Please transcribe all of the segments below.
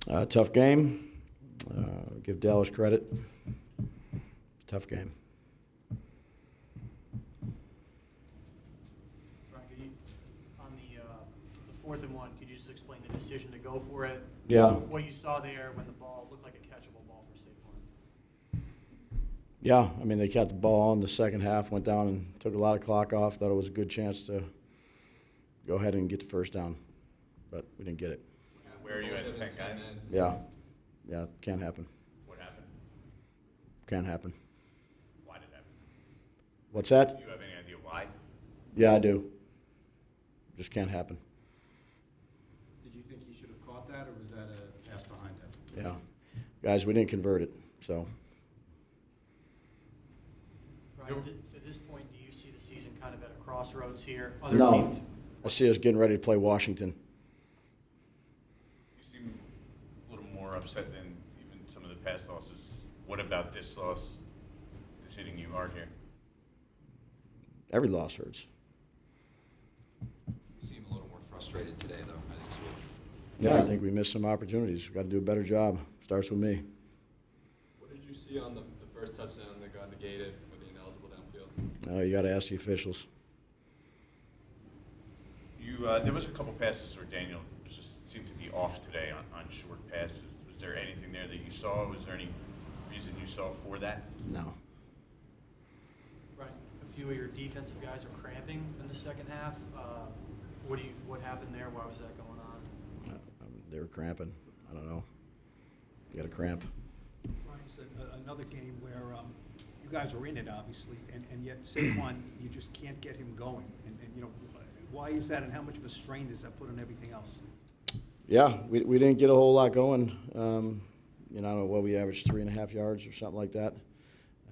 Tough game. Give Dallas credit. Tough game. Brian, could you, on the 4th and 1, could you just explain the decision to go for it? Yeah. What you saw there when the ball looked like a catchable ball for Saquon? Yeah, I mean, they kept the ball in the second half, went down and took a lot of clock off. Thought it was a good chance to go ahead and get the first down, but we didn't get it. Where are you at 10 guys? Yeah, can't happen. What happened? Can't happen. Why did that happen? What's that? Do you have any idea why? Yeah, I do. Just can't happen. Did you think he should have caught that, or was that a pass behind him? Yeah. Guys, we didn't convert it, so. Brian, at this point, do you see the season kind of at a crossroads here? Other No. teams? I see us getting ready to play Washington. You seem a little more upset than even some of the past losses. What about this loss is hitting you hard here? Every loss hurts. You seem a little more frustrated today, though, I think is what. Yeah, I think we missed some opportunities. We've got to do a better job. Starts with me. What did you see on the first touchdown that got negated for the ineligible downfield? You got to ask the officials. There was a couple passes where Daniel just seemed to be off today on short passes. Was there anything there that you saw? Was there any reason you saw for that? No. Brian, a few of your defensive guys are cramping in the second half. What happened there? Why was that going on? They were cramping. I don't know. You got a cramp. Brian said another game where you guys were in it, obviously, and yet Saquon, you just can't get him going. And why is that, and how much of a strain does that put on everything else? Yeah, we didn't get a whole lot going. I don't know what we averaged 3.5 yards or something like that.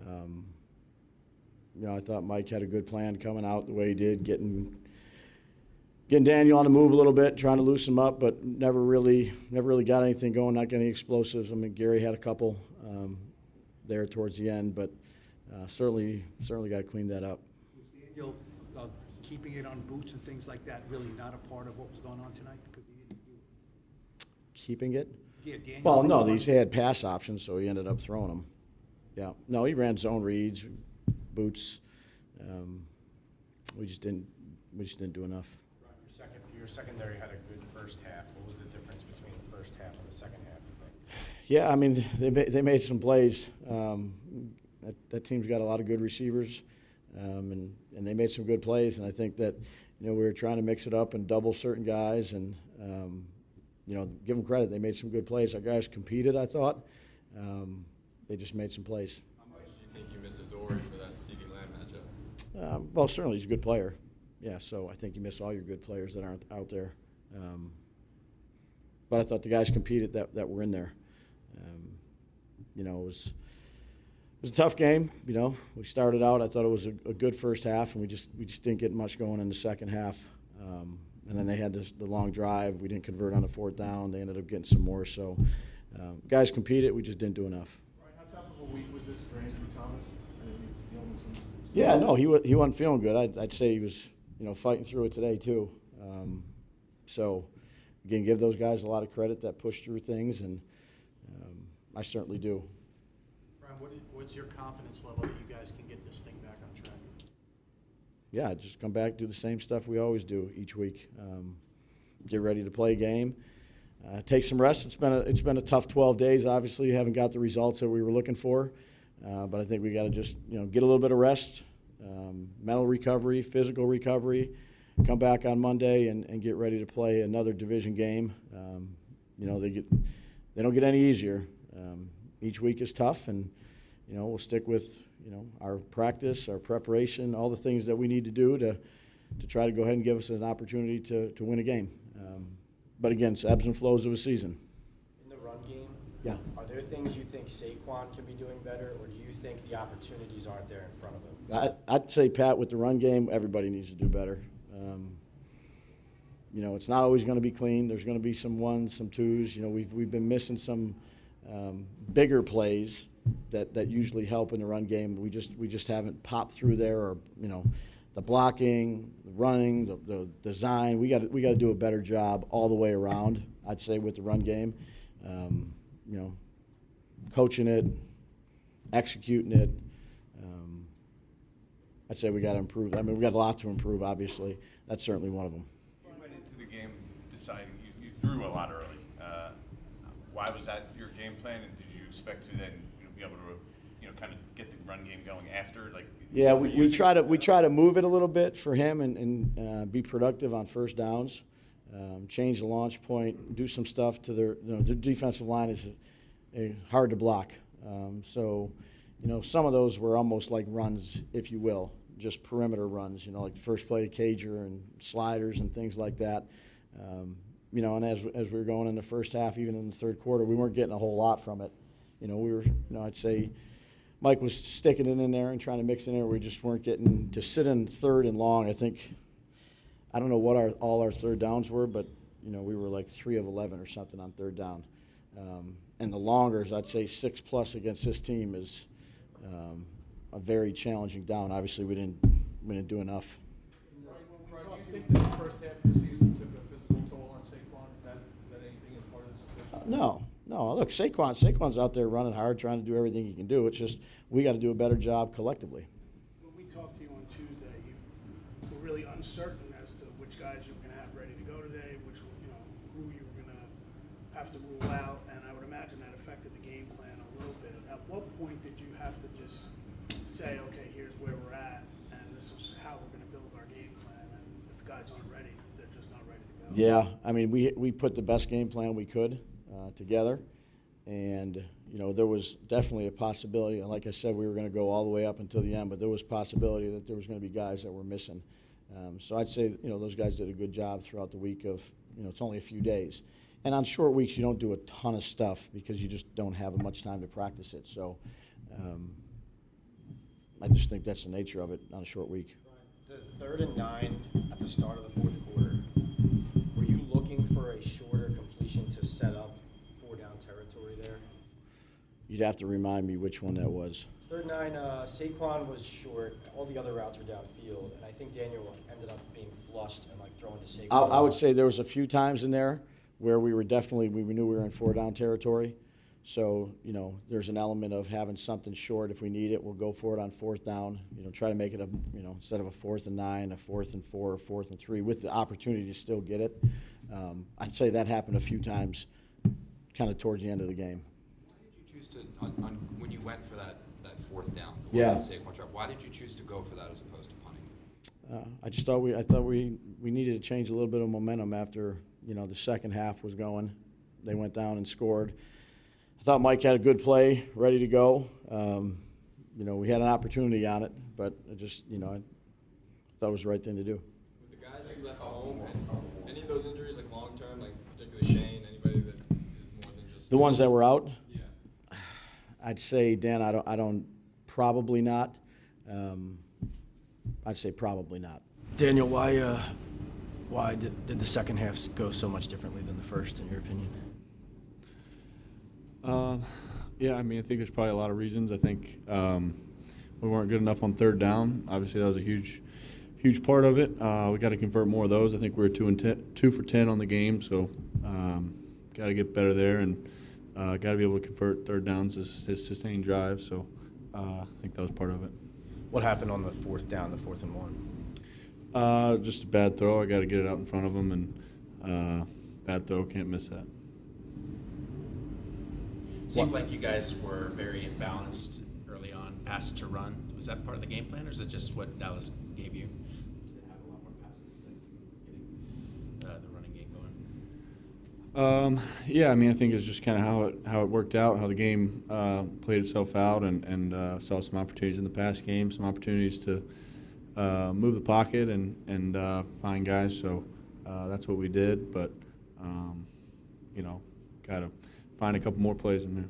I thought Mike had a good plan coming out the way he did, getting Daniel on the move a little bit, trying to loosen him up, but never really got anything going, not getting any explosives. I mean, Gary had a couple there towards the end, but certainly got to clean that up. Was Daniel keeping it on boots and things like that really not a part of what was going on tonight? Because he didn't do it. Keeping it? Yeah, Daniel. Well, no, he had pass options, so he ended up throwing them. Yeah. No, he ran zone reads, boots. We just didn't do enough. Your secondary had a good first half. What was the difference between the first half and the second half, you think? Yeah, I mean, they made some plays. That team's got a lot of good receivers, and they made some good plays. And I think that we were trying to mix it up and double certain guys, and give them credit. They made some good plays. Our guys competed, I thought. They just made some plays. How much do you think you missed Adoree for that CeeDee Lamb matchup? Well, certainly he's a good player. Yeah, so I think you miss all your good players that aren't out there. But I thought the guys competed that were in there. It was a tough game. We started out. I thought it was a good first half, and we just didn't get much going in the second half. And then they had the long drive. We didn't convert on the 4th down. They ended up getting some more. So guys competed. We just didn't do enough. Brian, how tough of a week was this for Andrew Thomas? I mean, he was dealing with some. Yeah, no, he wasn't feeling good. I'd say he was, fighting through it today too. So, again, give those guys a lot of credit that pushed through things, and I certainly do. Brian, what's your confidence level that you guys can get this thing back on track? Yeah, just come back, do the same stuff we always do each week. Get ready to play a game. Take some rest. It's been a tough 12 days. Obviously, you haven't got the results that we were looking for, but I think we got to just get a little bit of rest, mental recovery, physical recovery. Come back on Monday and get ready to play another division game. They don't get any easier. Each week is tough, and we'll stick with our practice, our preparation, all the things that we need to do to try to go ahead and give us an opportunity to win a game. But again, it's ebbs and flows of a season. In the run game, Yeah. are there things you think Saquon can be doing better, or do you think the opportunities aren't there in front of him? I'd say, Pat, with the run game, everybody needs to do better. It's not always going to be clean. There's going to be some ones, some twos. We've been missing some bigger plays that usually help in the run game. We just haven't popped through there, or the blocking, the running, the design. We got to do a better job all the way around, I'd say, with the run game. You know, coaching it, executing it. I'd say we got to improve. I mean, we got a lot to improve, obviously. That's certainly one of them. You went into the game deciding you threw a lot early. Why was that your game plan, and did you expect to then be able to kind of get the run game going after? Like, Yeah, we try to move it a little bit for him and be productive on first downs. Change the launch point, do some stuff to their defensive line is hard to block. So, some of those were almost like runs, if you will, just perimeter runs. Like the first play to Cager and sliders and things like that. And as we were going in the first half, even in the third quarter, we weren't getting a whole lot from it. We were, I'd say Mike was sticking it in there and trying to mix it in there. We just weren't getting to sit in third and long. I don't know what all our third downs were, but we were like 3 of 11 or something on third down. And the longers, I'd say 6+ against this team is a very challenging down. Obviously, we didn't do enough. Brian, do you think that the first half of the season took a physical toll on Saquon? Is that anything as part of the situation? No. Look, Saquon's out there running hard, trying to do everything he can do. It's just we got to do a better job collectively. When we talked to you on Tuesday, you were really uncertain as to which guys you were going to have ready to go today, who you were going to have to rule out, and I would imagine that affected the game plan a little bit. At what point did you have to just say, okay, here's where we're at, and this is how we're going to build our game plan, and if the guys aren't ready, they're just not ready to go? Yeah, I mean, we put the best game plan we could together, and there was definitely a possibility. And like I said, we were going to go all the way up until the end, but there was possibility that there was going to be guys that were missing. So I'd say those guys did a good job throughout the week of it's only a few days, and on short weeks you don't do a ton of stuff because you just don't have much time to practice it. So I just think that's the nature of it on a short week. The 3rd and 9 at the start of the fourth quarter, were you looking for a shorter completion to set up 4-down territory there? You'd have to remind me which one that was. 3rd and 9, Saquon was short. All the other routes were downfield, and I think Daniel ended up being flushed and throwing to Saquon. I would say there was a few times in there where we knew we were in 4-down territory. So, there's an element of having something short. If we need it, we'll go for it on 4th down. Try to make it instead of a 4th and 9, a 4th and 4, a 4th and 3, with the opportunity to still get it. I'd say that happened a few times, kind of towards the end of the game. Why did you choose to, when you went for that 4th down, Yeah. Saquon drop, why did you choose to go for that as opposed to punting? I thought we needed to change a little bit of momentum after the second half was going. They went down and scored. I thought Mike had a good play ready to go. We had an opportunity on it, but I thought it was the right thing to do. With the guys you left home, and any of those injuries, long-term, particularly Shane, anybody that is more than just... The ones that were out? Yeah. I'd say, Dan, I don't probably not. I'd say probably not. Daniel, why did the second half go so much differently than the first, in your opinion? Yeah, I think there's probably a lot of reasons. I think we weren't good enough on 3rd down. Obviously, that was a huge part of it. We got to convert more of those. I think we were 2 for 10 on the game, so got to get better there, and got to be able to convert 3rd downs as sustained drives. So I think that was part of it. What happened on the 4th down, the 4th and 1? Just a bad throw. I got to get it out in front of him, and bad throw, can't miss that. Seemed like you guys were very imbalanced early on, pass to run. Was that part of the game plan, or is it just what Dallas gave you to have a lot more passes than getting the running game going? Yeah, I think it's just kind of how it worked out, how the game played itself out, and saw some opportunities in the past game, some opportunities to move the pocket and find guys. So that's what we did, but got to find a couple more plays in there.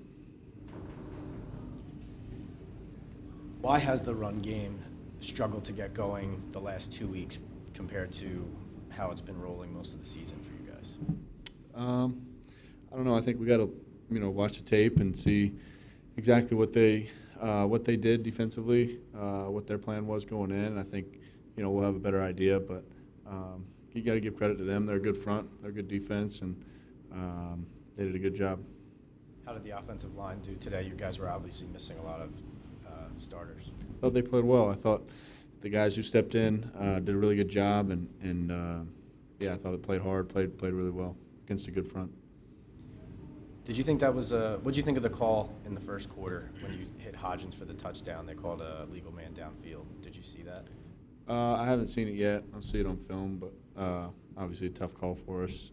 Why has the run game struggled to get going the last 2 weeks compared to how it's been rolling most of the season for you guys? I don't know. I think we got to watch the tape and see exactly what they did defensively, what their plan was going in. I think we'll have a better idea, but you got to give credit to them. They're a good front, they're a good defense, and they did a good job. How did the offensive line do today? You guys were obviously missing a lot of starters. I thought they played well. I thought the guys who stepped in did a really good job, and yeah, I thought they played hard, played really well against a good front. Did you think that was what did you think of the call in the first quarter when you hit Hodgins for the touchdown? They called a legal man downfield. Did you see that? I haven't seen it yet. I'll see it on film, but obviously a tough call for us.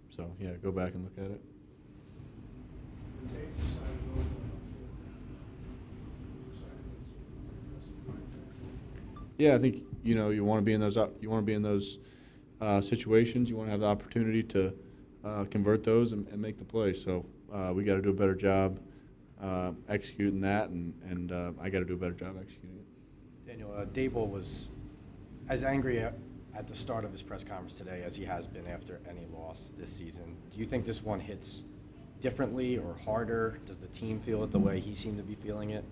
So, yeah, go back and look at it. Yeah, I think you want to be in those situations. You want to have the opportunity to convert those and make the play. So we got to do a better job executing that, and I got to do a better job executing it. Daniel, Daboll was as angry at the start of his press conference today as he has been after any loss this season. Do you think this one hits differently or harder? Does the team feel it the way he seemed to be feeling it?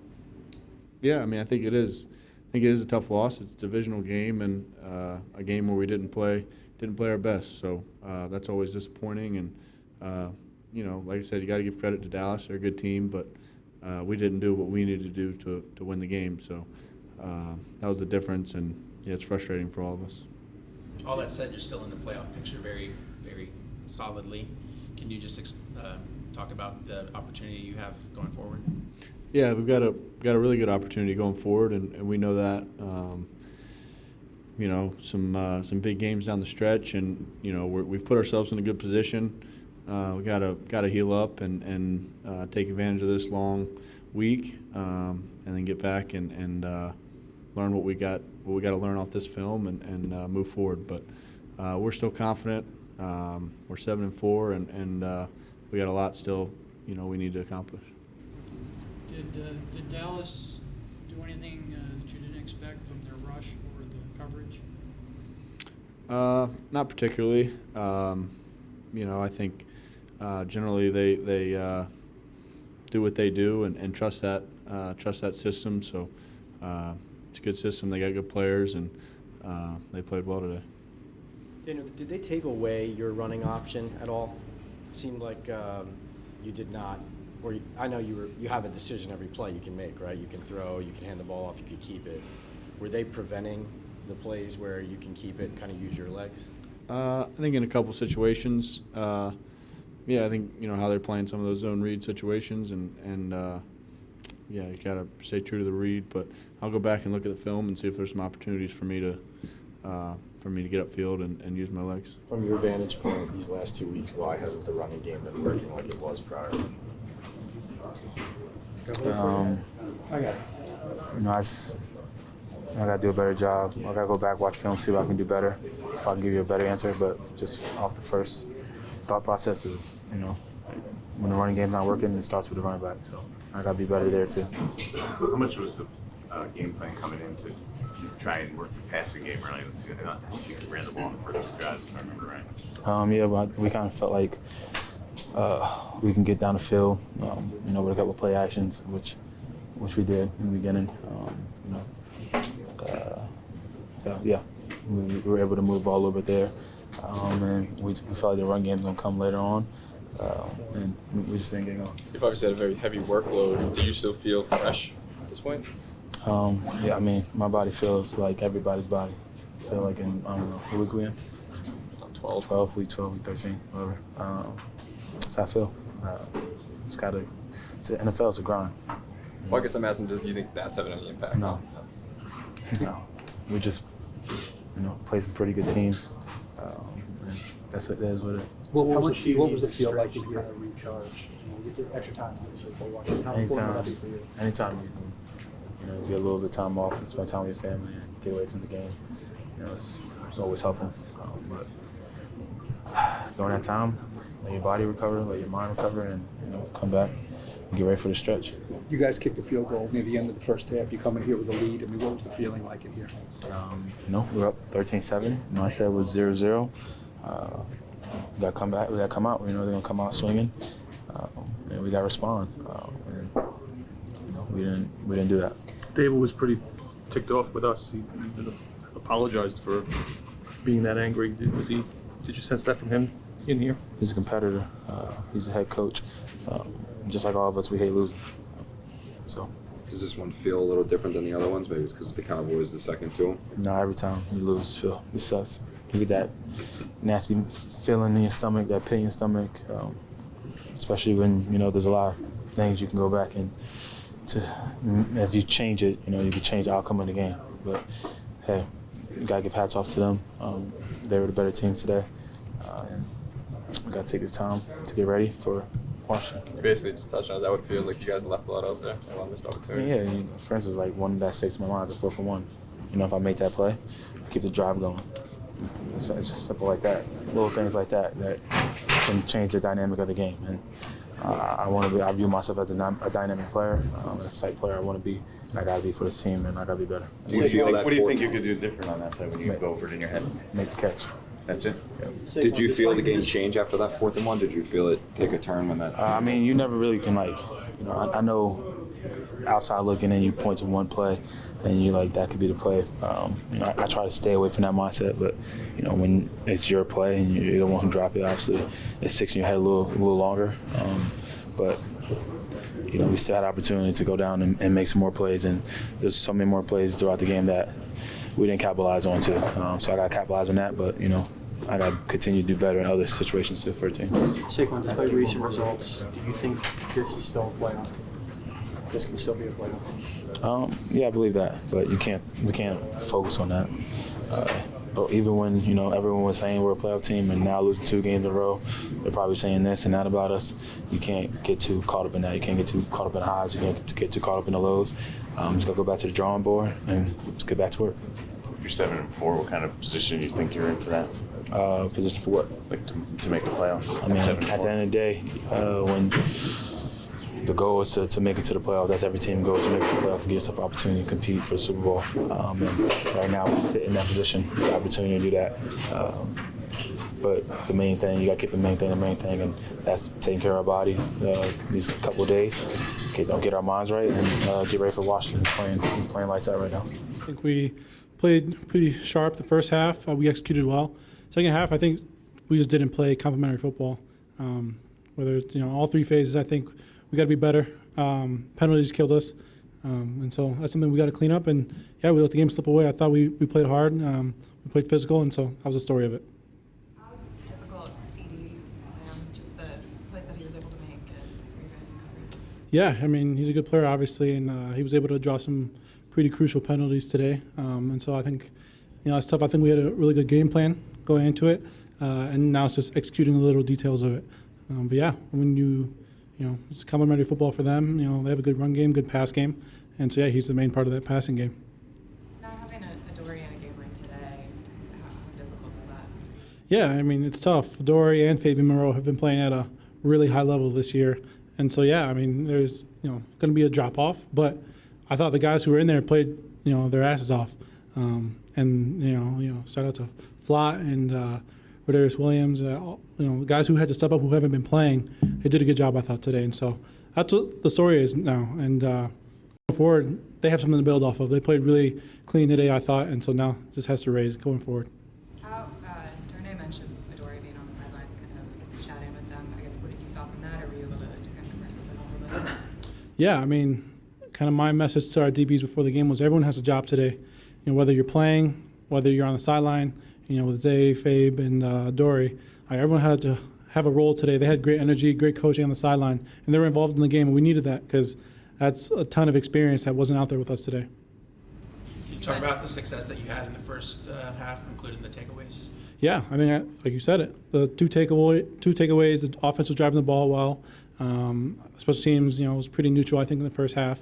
Yeah, I mean, I think it is. I think it is a tough loss. It's a divisional game and a game where we didn't play our best. So that's always disappointing. And like I said, you got to give credit to Dallas. They're a good team, but we didn't do what we needed to do to win the game. So that was the difference, and yeah, it's frustrating for all of us. All that said, you're still in the playoff picture very, very solidly. Can you just talk about the opportunity you have going forward? Yeah, we've got a really good opportunity going forward, and we know that. Some big games down the stretch, and we've put ourselves in a good position. We got to heal up and take advantage of this long week, and then get back and learn what we got to learn off this film and move forward. But we're still confident. We're 7-4, and we got a lot still we need to accomplish. Did Dallas do anything that you didn't expect from their rush or the coverage? Not particularly. I think generally they do what they do and trust that system. So it's a good system. They got good players, and they played well today. Daniel, did they take away your running option at all? It seemed like you did not. Or I know you have a decision every play you can make, right? You can throw, you can hand the ball off, you could keep it. Were they preventing the plays where you can keep it and kind of use your legs? I think in a couple situations, I think how they're playing some of those zone read situations, and you gotta stay true to the read. But I'll go back and look at the film and see if there's some opportunities for me to get upfield and use my legs. From your vantage point, these last 2 weeks, why hasn't the running game been working like it was prior? I gotta do a better job. I gotta go back, watch film, see what I can do better. If I can give you a better answer, but just off the first thought process is, when the running game's not working, it starts with the running back. So I gotta be better there too. How much was the game plan coming in to try and work the passing game early? You ran the ball in the first drives, if I remember right. But we kind of felt like we can get down the field, with a couple of play actions, which we did in the beginning. We were able to move the ball a little bit there, and we felt like the run game was going to come later on, and we just didn't get going. You've obviously had a very heavy workload. Do you still feel fresh at this point? My body feels like everybody's body. I feel like in, what week we in? 12, week 13, whatever. That's how I feel. It's the NFL, it's a grind. Well, I guess I'm asking, do you think that's having any impact? No. We just, play some pretty good teams. And that is what it is. What was the feel like in here? Recharge, get the extra time, obviously, for watching. How important Anytime, would that be for you? anytime you can, get a little bit of time off and spend time with your family and get away from the game. It's always helpful. But during that time, let your body recover, let your mind recover, and come back and get ready for the stretch. You guys kicked the field goal near the end of the first half. You come in here with a lead. What was the feeling like in here? We were up 13-7. I said it was 0-0. We got to come back. We got to come out. We know they're going to come out swinging, and we got to respond. We didn't do that. Daboll was pretty ticked off with us. He apologized for being that angry. Did you sense that from him in here? He's a competitor. He's a head coach. Just like all of us, we hate losing. So. Does this one feel a little different than the other ones? Maybe it's because the Cowboys the second to them? No, every time you lose, Phil, it sucks. You get that nasty feeling in your stomach, that pit in your stomach, especially when, there's a lot of things you can go back and if you change it, you can change the outcome of the game. But, hey, you got to give hats off to them. They were the better team today. And we got to take this time to get ready for Washington. You basically just touched on it. That what it feels like you guys left a lot out there, a lot of missed opportunities. Yeah, for instance, like one that sticks in my mind is 4 for 1. If I make that play, I keep the drive going. It's just simple like that. Little things like that can change the dynamic of the game. And I view myself as a dynamic player, a type player I want to be, and I got to be for this team, and I got to be better. What do you think you could do different on that play when you go over it in your head? Make the catch. That's it? Yeah. Did you feel the game change after that 4th and 1? Did you feel it take a turn when that? You never really can I know outside looking in, you point to one play, and you that could be the play. I try to stay away from that mindset, but when it's your play and you're the one who dropped it, obviously it sticks in your head a little longer. But we still had opportunity to go down and make some more plays, and there's so many more plays throughout the game that we didn't capitalize on too. So I got to capitalize on that, but I got to continue to do better in other situations too for a team. Saquon, despite recent results, do you think this is still a playoff? This can still be a playoff? Yeah, I believe that, but we can't focus on that. But even when everyone was saying we're a playoff team and now losing 2 games in a row, they're probably saying this and that about us. You can't get too caught up in that. You can't get too caught up in the highs. You can't get too caught up in the lows. Just gotta go back to the drawing board and just get back to work. You're 7-4. What kind of position do you think you're in for that? Position for what? Like to make the playoffs. I mean, at the end of the day, when the goal is to make it to the playoffs, that's every team goal, to make it to the playoffs and get yourself an opportunity to compete for the Super Bowl. And right now we sit in that position, the opportunity to do that. But the main thing, you got to keep the main thing, and that's taking care of our bodies these couple of days. Get our minds right and get ready for Washington. He's playing lights out right now. I think we played pretty sharp the first half. We executed well. Second half, I think we just didn't play complementary football. Whether it's all 3 phases, I think we got to be better. Penalties killed us, and so that's something we got to clean up. And yeah, we let the game slip away. I thought we played hard, we played physical, and so that was the story of it. How difficult CD, just the plays that he was able to make for you guys in coverage? Yeah, he's a good player, obviously, and he was able to draw some pretty crucial penalties today. And so I think, it's tough. I think we had a really good game plan going into it, and now it's just executing the little details of it. But yeah, when it's complementary football for them. They have a good run game, good pass game, and so yeah, he's the main part of that passing game. Not having a Dory in a game like today, how difficult is that? Yeah, it's tough. Dory and Fabian Moreau have been playing at a really high level this year, and so yeah, there's going to be a drop off, but I thought the guys who were in there played their asses off, and shout out to Flott and Rodarius Williams, guys who had to step up who haven't been playing. They did a good job, I thought, today. And so that's what the story is now. And going forward, they have something to build off of. They played really clean today, I thought, and so now it just has to raise going forward. How, Darnay mentioned Adoree being on the sidelines, kind of chatting with them. I guess what did you saw from that, or were you able to kind of converse with them a little bit? Yeah, kind of my message to our DBs before the game was everyone has a job today. Whether you're playing, whether you're on the sideline, with Zay, Fabe, and Dory, everyone had to have a role today. They had great energy, great coaching on the sideline, and they were involved in the game, and we needed that because that's a ton of experience that wasn't out there with us today. Can you talk about the success that you had in the first half, including the takeaways? Yeah, like you said it, the two takeaways, the offense was driving the ball well. Special teams, was pretty neutral, I think, in the first half.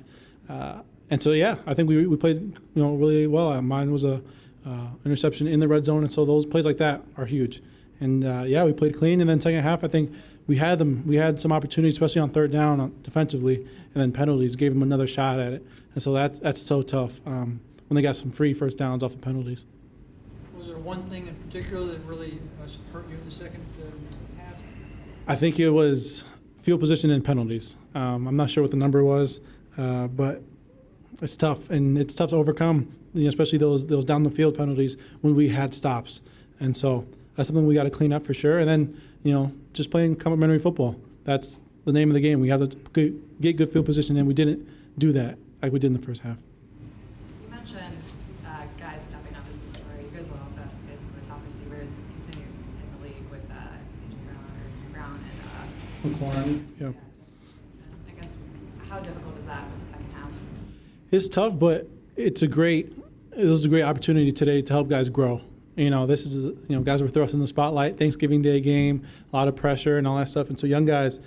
And so, yeah, I think we played, really well. Mine was a interception in the red zone, and so those plays like that are huge. And yeah, we played clean. And then second half, I think we had them. We had some opportunities, especially on third down defensively, and then penalties gave them another shot at it. And so that's so tough when they got some free first downs off of penalties. Was there one thing in particular that really hurt you in the second half? I think it was field position and penalties. I'm not sure what the number was, but it's tough, and it's tough to overcome, especially those down the field penalties when we had stops. And so that's something we got to clean up for sure. And then, just playing complementary football. That's the name of the game. We have to get good field position, and we didn't do that like we did in the first half. You mentioned guys stepping up as the story. You guys will also have to face some of the top receivers continue in the league with Brown and McQuarrie, yeah. I guess, how difficult is that with the second half? It's tough, but it was a great opportunity today to help guys grow. This is, guys were thrust in the spotlight, Thanksgiving Day game, a lot of pressure and all that stuff. And so young guys,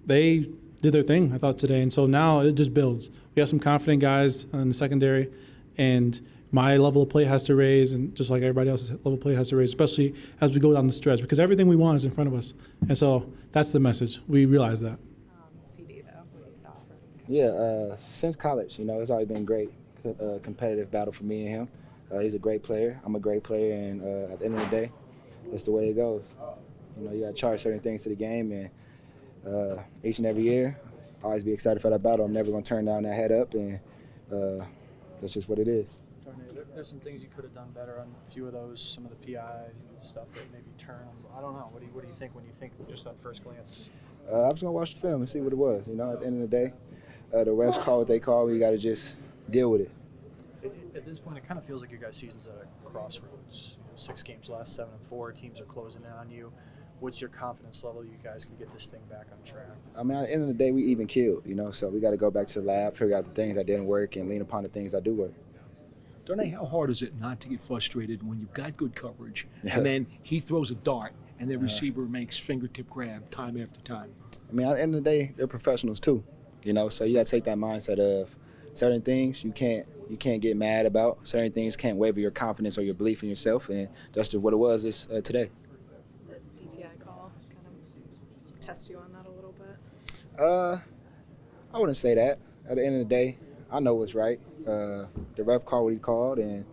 they did their thing, I thought, today. And so now it just builds. We have some confident guys in the secondary, and my level of play has to raise, and just like everybody else's level of play has to raise, especially as we go down the stretch, because everything we want is in front of us. And so that's the message. We realize that. CD, though, what you saw from Yeah, since college, it's always been great, competitive battle for me and him. He's a great player. I'm a great player, and at the end of the day, that's the way it goes. You got to charge certain things to the game, and each and every year, always be excited for that battle. I'm never going to turn down that head up, and that's just what it is. Darnay, there's some things you could have done better on a few of those, some of the PI stuff that maybe turn. I don't know. What do you think when you think just on first glance? I was going to watch the film and see what it was. At the end of the day, the refs call what they call. We got to just deal with it. At this point, it kind of feels like your guys' season's at a crossroads. 6 games left, 7-4. Teams are closing in on you. What's your confidence level you guys can get this thing back on track? I mean, at the end of the day, we even killed, so we got to go back to the lab, figure out the things that didn't work, and lean upon the things that do work. Darnay, how hard is it not to get frustrated when you've got good coverage, and then he throws a dart, and the receiver makes fingertip grab time after time? I mean, at the end of the day, they're professionals too, so you got to take that mindset of certain things you can't get mad about. Certain things can't waver your confidence or your belief in yourself, and that's just what it was today. The DPI call kind of test you on that a little bit? I wouldn't say that. At the end of the day, I know what's right. The ref called what he called, and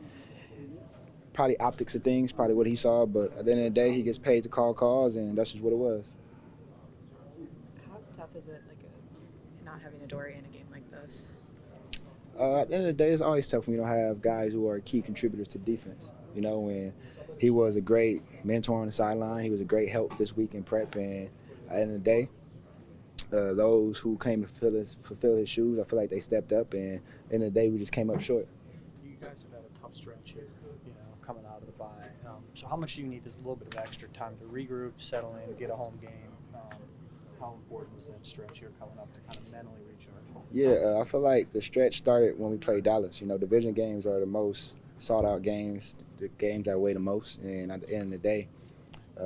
probably optics of things, probably what he saw, but at the end of the day, he gets paid to call calls, and that's just what it was. How tough is it, not having a Dory in a game like this? At the end of the day, it's always tough when you don't have guys who are key contributors to defense. And he was a great mentor on the sideline. He was a great help this week in prep. And at the end of the day, those who came to fulfill his shoes, I feel like they stepped up. And at the end of the day, we just came up short. You guys have had a tough stretch here, coming out of the bye. So how much do you need this little bit of extra time to regroup, settle in, get a home game? How important was that stretch here coming up to kind of mentally recharge? Yeah, I feel like the stretch started when we played Dallas. Division games are the most sought-out games, the games that weigh the most. And at the end of the day,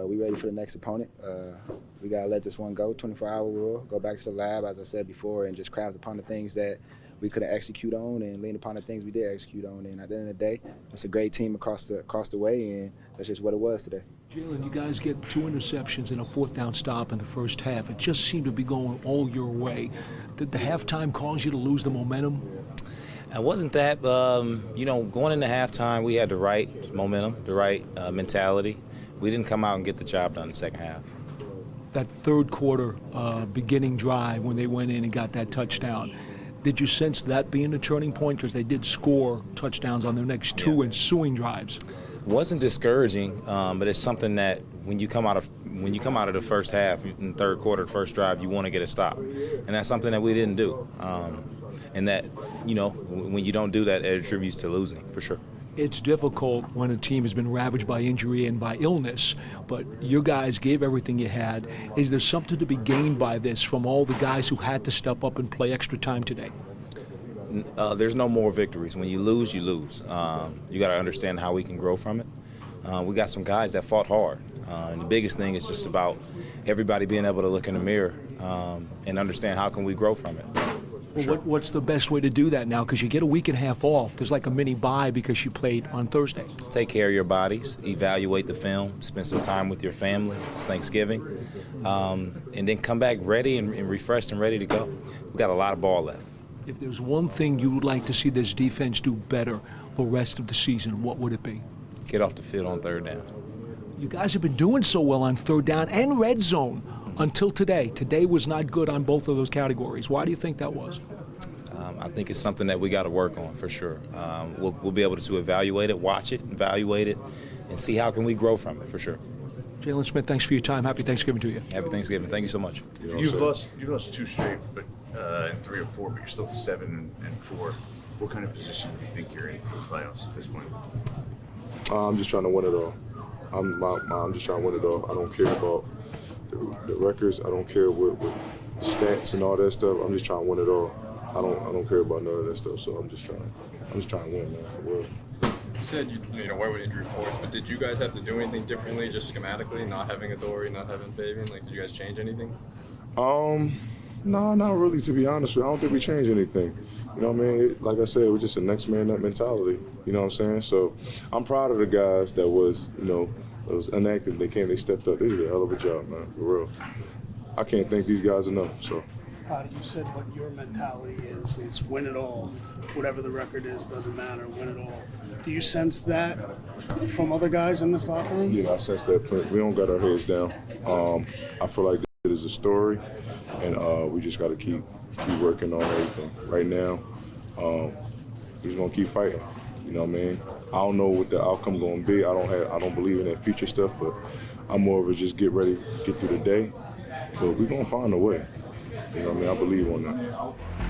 we ready for the next opponent. We got to let this one go, 24-hour rule, go back to the lab, as I said before, and just craft upon the things that we could execute on and lean upon the things we did execute on. And at the end of the day, it's a great team across the way, and that's just what it was today. Jaylon, you guys get 2 interceptions and a 4th down stop in the first half. It just seemed to be going all your way. Did the halftime cause you to lose the momentum? It wasn't that. Going into halftime, we had the right momentum, the right mentality. We didn't come out and get the job done in the second half. That third quarter beginning drive when they went in and got that touchdown, did you sense that being a turning point? Because they did score touchdowns on their next 2 ensuing drives. Wasn't discouraging, but it's something that when you come out of the first half in the third quarter, first drive, you want to get a stop, and that's something that we didn't do. And that when you don't do that, it attributes to losing for sure. It's difficult when a team has been ravaged by injury and by illness, but you guys gave everything you had. Is there something to be gained by this from all the guys who had to step up and play extra time today? There's no more victories. When you lose, you lose. You got to understand how we can grow from it. We got some guys that fought hard. And the biggest thing is just about everybody being able to look in the mirror and understand how can we grow from it. Well, what's the best way to do that now? Because you get a week and a half off. There's like a mini bye because you played on Thursday. Take care of your bodies, evaluate the film, spend some time with your family. It's Thanksgiving. And then come back ready and refreshed and ready to go. We got a lot of ball left. If there's one thing you would like to see this defense do better for the rest of the season, what would it be? Get off the field on third down. You guys have been doing so well on third down and red zone until today. Today was not good on both of those categories. Why do you think that was? I think it's something that we got to work on for sure. We'll be able to evaluate it, watch it, evaluate it, and see how can we grow from it for sure. Jaylon Smith, thanks for your time. Happy Thanksgiving to you. Happy Thanksgiving. Thank you so much. You've lost 2 straight, but in 3 or 4, but you're still 7 and 4. What kind of position do you think you're in for the playoffs at this point? I'm just trying to win it all. I'm just trying to win it all. I don't care about the records. I don't care what stats and all that stuff. I'm just trying to win it all. I don't care about none of that stuff. So I'm just trying to win, man, for real. You said you know where with injury reports, but did you guys have to do anything differently, just schematically, not having Adoree, not having Fabian? Like, did you guys change anything? No, not really. To be honest with you, I don't think we changed anything. You know what I mean? Like I said, we're just a next man up mentality. You know what I'm saying? So I'm proud of the guys that was inactive. They stepped up. They did a hell of a job, man, for real. I can't thank these guys enough. So. You said what your mentality is. It's win it all. Whatever the record is, doesn't matter. Win it all. Do you sense that from other guys in this locker room? Yeah, I sense that. We don't got our heads down. I feel like this is a story, and we just got to keep working on everything. Right now, we're just gonna keep fighting. You know what I mean? I don't know what the outcome gonna be. I don't believe in that future stuff, but I'm more of a just get ready, get through the day. But we're gonna find a way. You know what I mean? I believe on that.